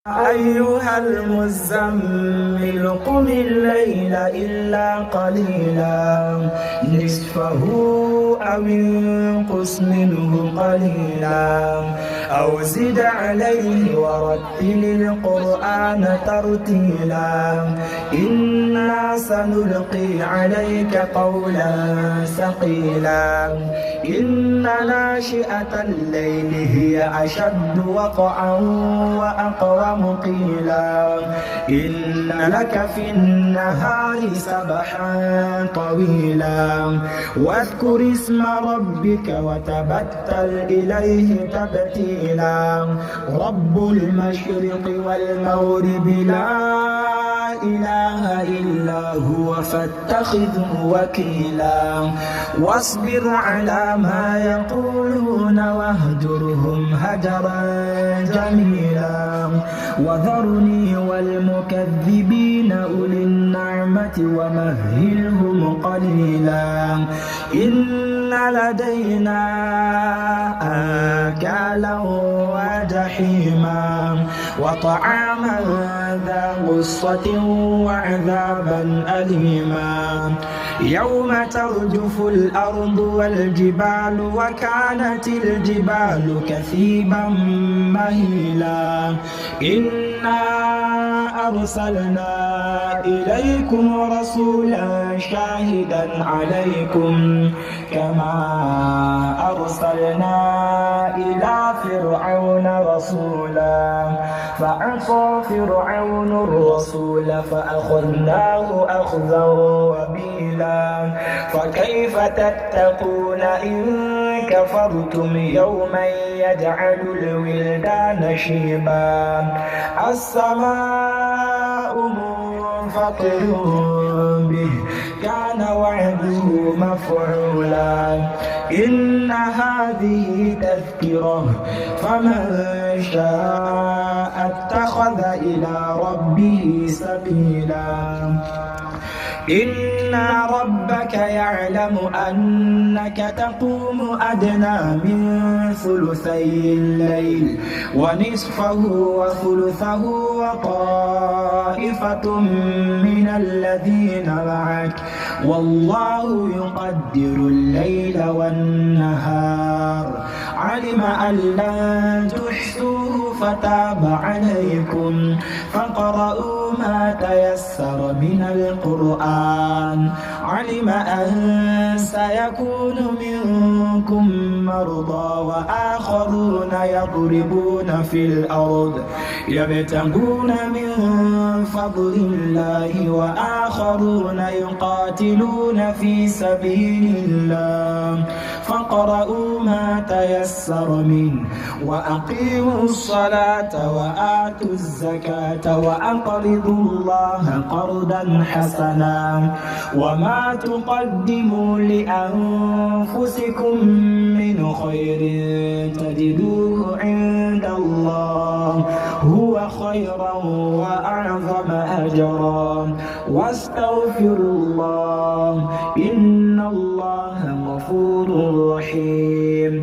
أيها المزمل قم الليل إلا قليلا نصفه أو انقص منه قليلا أو زد عليه ورتل القرآن ترتيلا إنا سنلقي عليك قولا ثقيلا إن ناشئة الليل هي أشد وقعا وأقوم قيلا إن لك في النهار سبحا طويلا واذكر اسم ربك وتبتل إليه تبتيلا رب المشرق والمغرب لا إله إلا هو فاتخذه وكيلا واصبر على ما يقولون واهجرهم هجرا جميلا وذرني والمكذبين أولي النعمة ومهلهم قليلا إن لدينا آكالا وجحيما وطعاما ذا غصة وعذابا أليما يوم ترجف الأرض والجبال وكانت الجبال كثيبا مهيلا إنا أرسلنا إليكم رسولا شاهدا عليكم كما أرسلنا إلى فرعون رسولا فعصى فرعون الرسول فأخذناه أخذا وبيلا فكيف تتقون إن كفرتم يوما يجعل الولدان شيبا السماء منفطر به كان وعده مفعولا إن هذه تذكرة فمن شاء اتخذ إلى ربه سبيلا إن ربك يعلم أنك تقوم أدنى من ثلثي الليل ونصفه وثلثه وطائفة من الذين معك والله يقدر الليل والنهار علم أن لن تحصوه فتاب عليكم فاقرؤوا ما تيسر من القرآن علم أن سيكون منكم مرضى وآخرون يضربون في الأرض يبتغون من فضل الله وآخرون يقاتلون في سبيل الله فاقرؤوا ما تيسر منه وأقيموا الصلاة وآتوا الزكاة وأقرضوا الله قرضا حسنا وما تقدموا لأنفسكم من خير تجدوه عند الله هو خيرا وأعظم أجرا واستغفروا الله إن الله غفور رحيم.